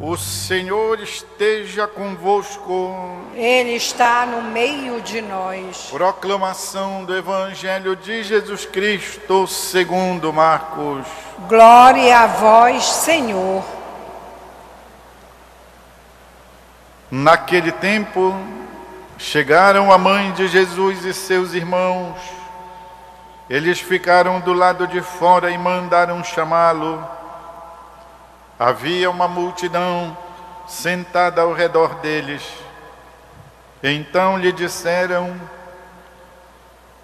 O Senhor esteja convosco. Ele está no meio de nós. Proclamação do Evangelho de Jesus Cristo segundo Marcos. Glória a vós, Senhor. Naquele tempo, chegaram a mãe de Jesus e seus irmãos. Eles ficaram do lado de fora e mandaram chamá-lo. Havia uma multidão sentada ao redor deles. Então lhe disseram: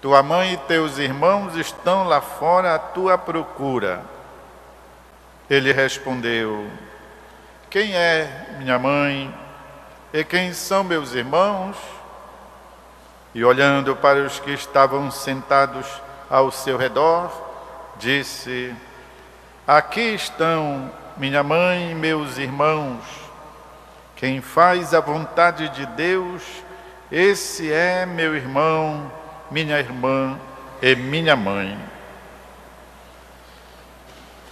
tua mãe e teus irmãos estão lá fora à tua procura. Ele respondeu: quem é minha mãe e quem são meus irmãos? E olhando para os que estavam sentados ao seu redor, disse: aqui estão minha mãe e meus irmãos. Quem faz a vontade de Deus, esse é meu irmão, minha irmã e minha mãe.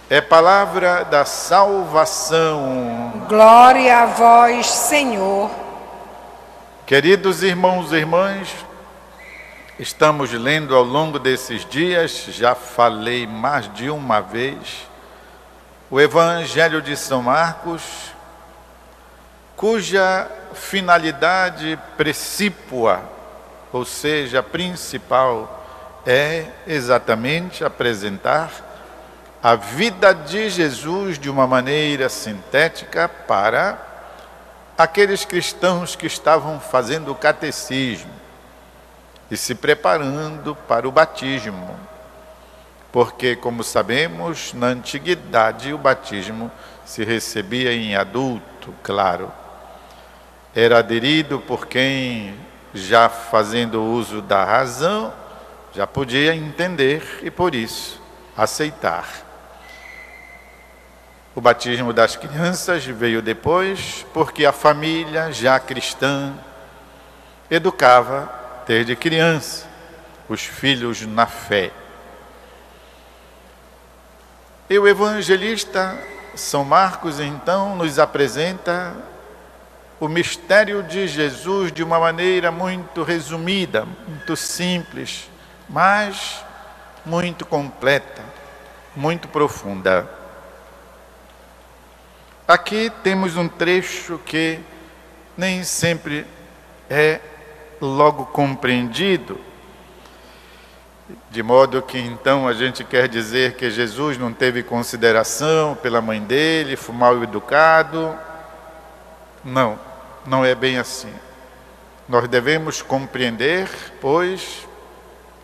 É palavra da salvação. Glória a vós, Senhor. Queridos irmãos e irmãs, estamos lendo ao longo desses dias, já falei mais de uma vez, o Evangelho de São Marcos, cuja finalidade precípua, ou seja, principal, é exatamente apresentar a vida de Jesus de uma maneira sintética para aqueles cristãos que estavam fazendo o catecismo e se preparando para o batismo. Porque, como sabemos, na antiguidade o batismo se recebia em adulto, claro. Era aderido por quem, já fazendo uso da razão, já podia entender e, por isso, aceitar. O batismo das crianças veio depois, porque a família, já cristã, educava desde criança os filhos na fé. E o evangelista São Marcos, então, nos apresenta o mistério de Jesus de uma maneira muito resumida, muito simples, mas muito completa, muito profunda. Aqui temos um trecho que nem sempre é logo compreendido, de modo que então a gente quer dizer que Jesus não teve consideração pela mãe dele, foi mal educado. Não, não é bem assim. Nós devemos compreender, pois,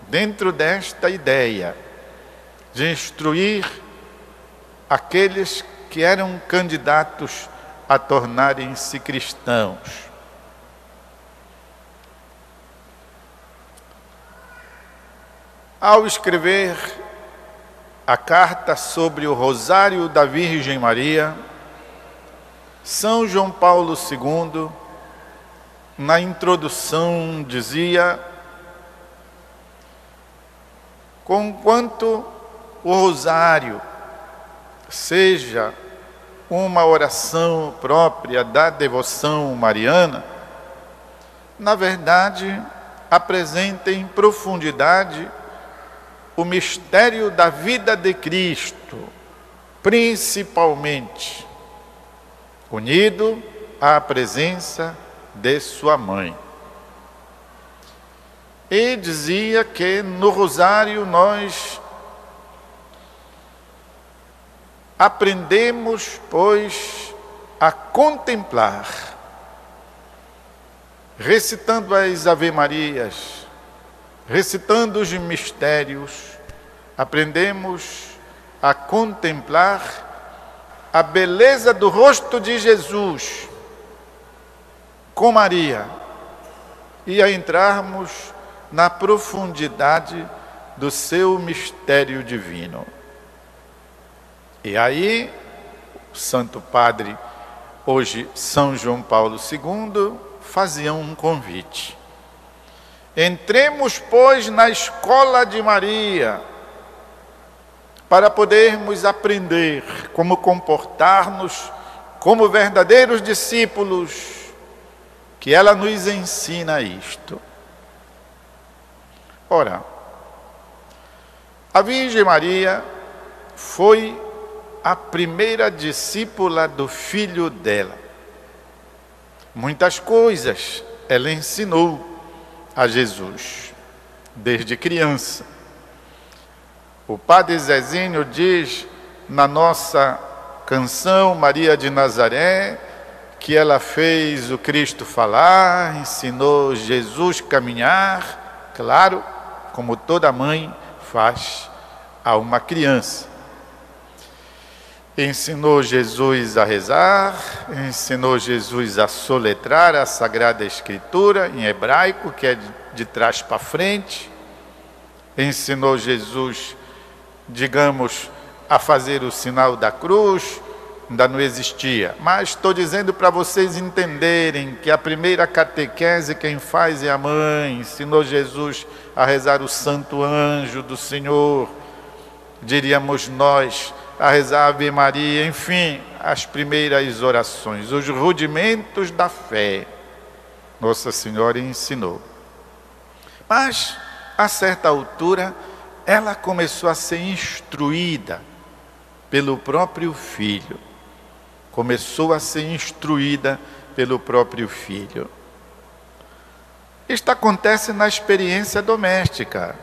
dentro desta ideia de instruir aqueles que eram candidatos a tornarem-se cristãos. Ao escrever a carta sobre o Rosário da Virgem Maria, São João Paulo II, na introdução, dizia: conquanto o Rosário seja uma oração própria da devoção mariana, na verdade, apresenta em profundidade o mistério da vida de Cristo, principalmente unido à presença de sua mãe. E dizia que no Rosário nós aprendemos, pois, a contemplar, recitando as Ave-Marias, recitando os mistérios, aprendemos a contemplar a beleza do rosto de Jesus com Maria e a entrarmos na profundidade do seu mistério divino. E aí, o Santo Padre, hoje São João Paulo II, fazia um convite. Entremos, pois, na escola de Maria, para podermos aprender como comportar-nos como verdadeiros discípulos, que ela nos ensina isto. Ora, a Virgem Maria foi a primeira discípula do filho dela. Muitas coisas ela ensinou a Jesus, desde criança. O padre Zezinho diz na nossa canção Maria de Nazaré, que ela fez o Cristo falar, ensinou Jesus caminhar, claro, como toda mãe faz a uma criança. Ensinou Jesus a rezar, ensinou Jesus a soletrar a Sagrada Escritura em hebraico, que é de trás para frente. Ensinou Jesus, digamos, a fazer o sinal da cruz. Ainda não existia, mas estou dizendo para vocês entenderem que a primeira catequese quem faz é a mãe. Ensinou Jesus a rezar o Santo Anjo do Senhor, diríamos nós, a rezar Ave Maria, enfim, as primeiras orações, os rudimentos da fé, Nossa Senhora ensinou. Mas, a certa altura, ela começou a ser instruída pelo próprio Filho. Começou a ser instruída pelo próprio Filho. Isto acontece na experiência doméstica,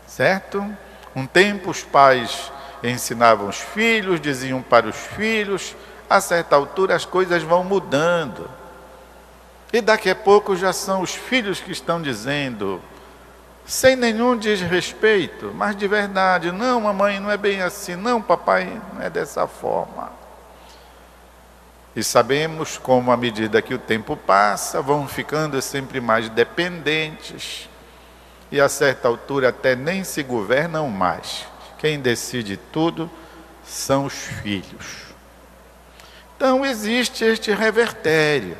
certo? Um tempo os pais ensinavam os filhos, diziam para os filhos, a certa altura as coisas vão mudando. E daqui a pouco já são os filhos que estão dizendo, sem nenhum desrespeito, mas de verdade, não, mamãe, não é bem assim, não, papai, não é dessa forma. E sabemos como, à medida que o tempo passa, vão ficando sempre mais dependentes, e a certa altura até nem se governam mais. Quem decide tudo são os filhos. Então existe este revertério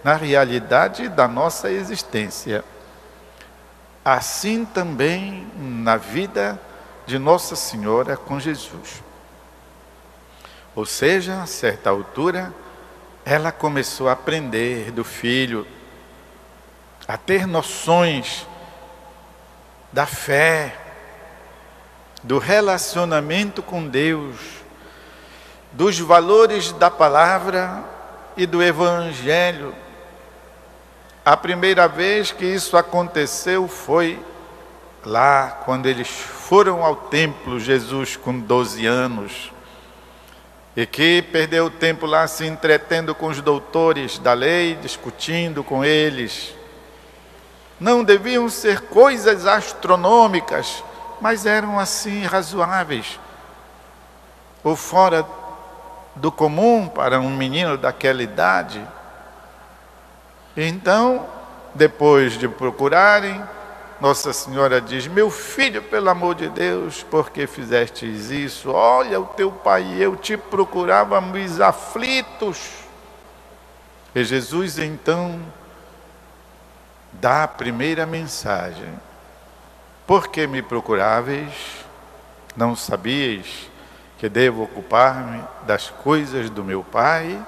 na realidade da nossa existência. Assim também na vida de Nossa Senhora com Jesus. Ou seja, a certa altura, ela começou a aprender do Filho, a ter noções da fé, do relacionamento com Deus, dos valores da palavra e do Evangelho. A primeira vez que isso aconteceu foi lá, quando eles foram ao templo, Jesus com 12 anos, e que perdeu o tempo lá se entretendo com os doutores da lei, discutindo com eles. Não deviam ser coisas astronômicas, mas eram assim razoáveis, ou fora do comum para um menino daquela idade. Então, depois de procurarem, Nossa Senhora diz, meu filho, pelo amor de Deus, por que fizestes isso? Olha, o teu pai e eu te procurávamos aflitos. E Jesus então dá a primeira mensagem. Por que me procuráveis? Não sabíeis que devo ocupar-me das coisas do meu Pai?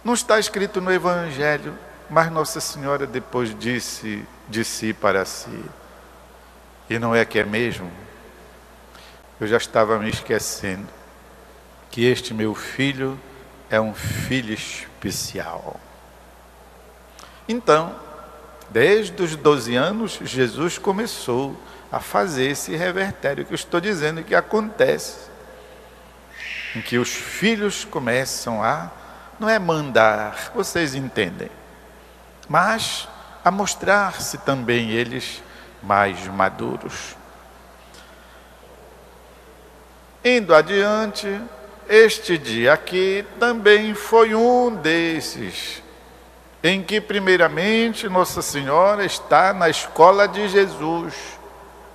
Não está escrito no Evangelho, mas Nossa Senhora depois disse de si para si, e não é que é mesmo? Eu já estava me esquecendo que este meu filho é um filho especial. Então, desde os 12 anos, Jesus começou a fazer esse revertério que eu estou dizendo que acontece, em que os filhos começam a, não é mandar, vocês entendem, mas a mostrar-se também eles mais maduros. Indo adiante, este dia aqui também foi um desses, em que primeiramente Nossa Senhora está na escola de Jesus,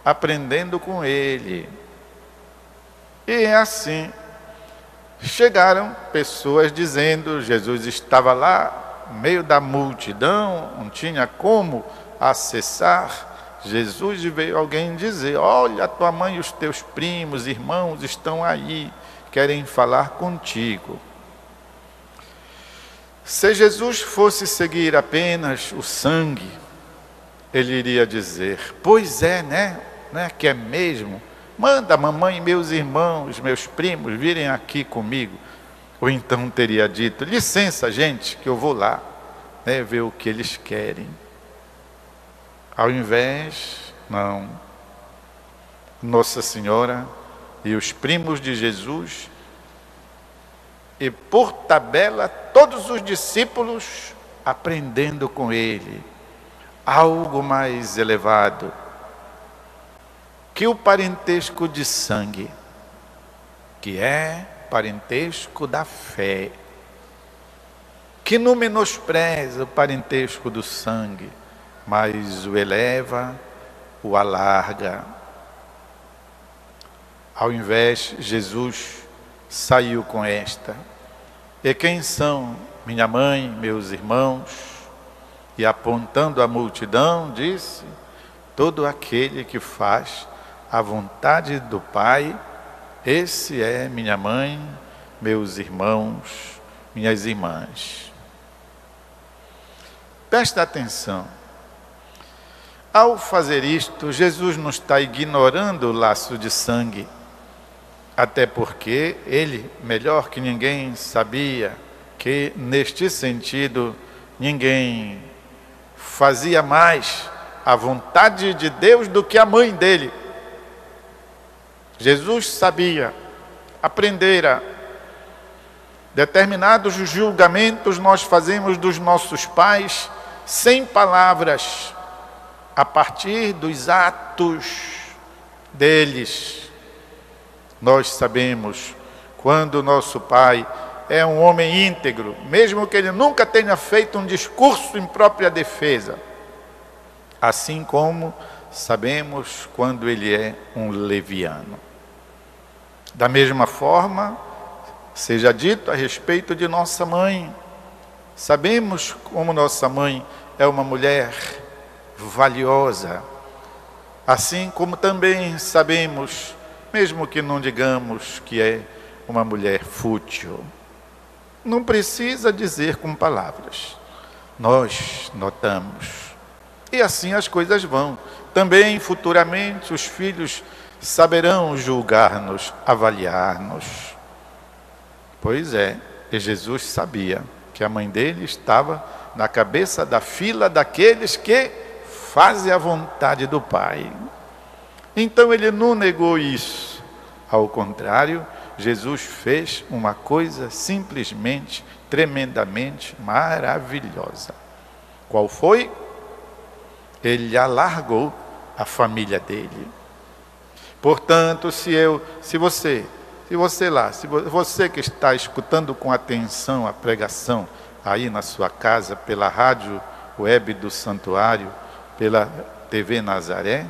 aprendendo com Ele. E assim, chegaram pessoas dizendo, Jesus estava lá, no meio da multidão, não tinha como acessar Jesus, e veio alguém dizer, olha, tua mãe e os teus primos, irmãos estão aí, querem falar contigo. Se Jesus fosse seguir apenas o sangue, ele iria dizer: pois é, né? Que é mesmo? Manda a mamãe e meus irmãos, meus primos, virem aqui comigo. Ou então teria dito: licença, gente, que eu vou lá, ver o que eles querem. Ao invés, não. Nossa Senhora e os primos de Jesus, e por tabela todos os discípulos aprendendo com ele algo mais elevado que o parentesco de sangue, que é parentesco da fé, que não menospreza o parentesco do sangue, mas o eleva, o alarga. Ao invés, Jesus saiu com esta: e quem são minha mãe, meus irmãos? E apontando a multidão, disse: todo aquele que faz a vontade do Pai, esse é minha mãe, meus irmãos, minhas irmãs. Presta atenção. Ao fazer isto, Jesus não está ignorando o laço de sangue, até porque ele, melhor que ninguém, sabia que, neste sentido, ninguém fazia mais a vontade de Deus do que a mãe dele. Jesus sabia, aprendera. Determinados julgamentos nós fazemos dos nossos pais sem palavras, a partir dos atos deles. Nós sabemos quando o nosso pai é um homem íntegro, mesmo que ele nunca tenha feito um discurso em própria defesa. Assim como sabemos quando ele é um leviano. Da mesma forma, seja dito a respeito de nossa mãe. Sabemos como nossa mãe é uma mulher valiosa. Assim como também sabemos, mesmo que não digamos que é uma mulher fútil, não precisa dizer com palavras. Nós notamos. E assim as coisas vão. Também futuramente os filhos saberão julgar-nos, avaliar-nos. Pois é, e Jesus sabia que a mãe dele estava na cabeça da fila daqueles que fazem a vontade do Pai. Então ele não negou isso. Ao contrário, Jesus fez uma coisa simplesmente, tremendamente maravilhosa. Qual foi? Ele alargou a família dele. Portanto, você que está escutando com atenção a pregação aí na sua casa, pela rádio web do Santuário, pela TV Nazaré,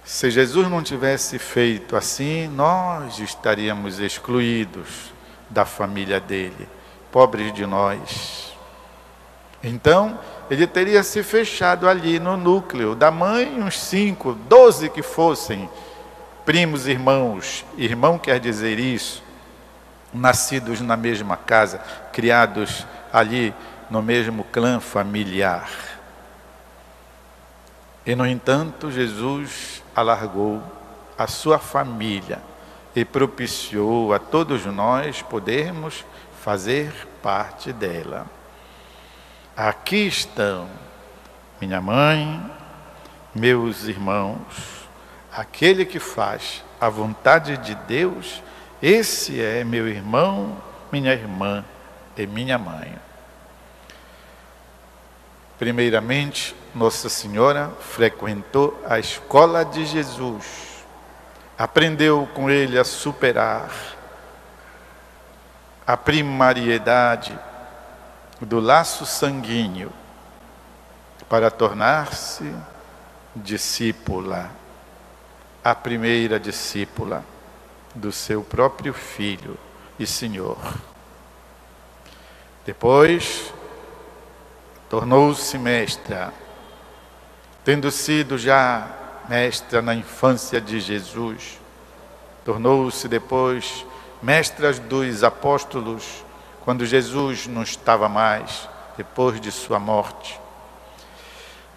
se Jesus não tivesse feito assim, nós estaríamos excluídos da família dele, pobres de nós. Então, ele teria se fechado ali no núcleo da mãe, uns 5, 12 que fossem primos, irmãos. Irmão quer dizer isso, nascidos na mesma casa, criados ali no mesmo clã familiar. E, no entanto, Jesus alargou a sua família e propiciou a todos nós podermos fazer parte dela. Aqui estão minha mãe, meus irmãos, aquele que faz a vontade de Deus, esse é meu irmão, minha irmã e minha mãe. Primeiramente, Nossa Senhora frequentou a escola de Jesus, aprendeu com ele a superar a primariedade do laço sanguíneo para tornar-se discípula, a primeira discípula do seu próprio Filho e Senhor. Depois, tornou-se mestra, tendo sido já mestra na infância de Jesus, Tornou-se depois mestra dos apóstolos, quando Jesus não estava mais, depois de sua morte.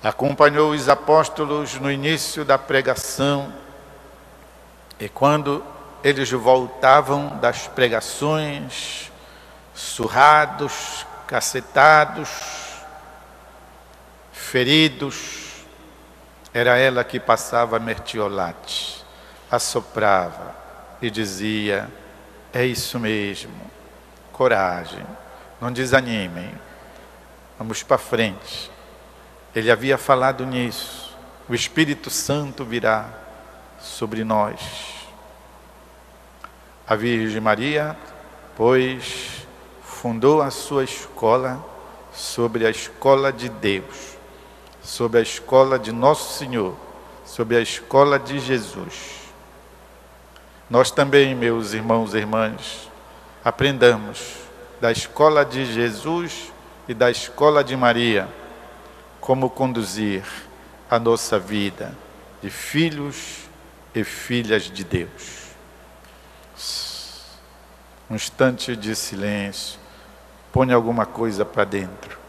Acompanhou os apóstolos no início da pregação, e quando eles voltavam das pregações, surrados, cacetados, feridos, era ela que passava mertiolate, assoprava e dizia: é isso mesmo, coragem, não desanimem, vamos para frente. Ele havia falado nisso, o Espírito Santo virá sobre nós. A Virgem Maria, pois, fundou a sua escola sobre a escola de Deus, sobre a escola de Nosso Senhor, sobre a escola de Jesus. Nós também, meus irmãos e irmãs, aprendamos da escola de Jesus e da escola de Maria como conduzir a nossa vida de filhos e filhas de Deus. Um instante de silêncio, ponha alguma coisa para dentro.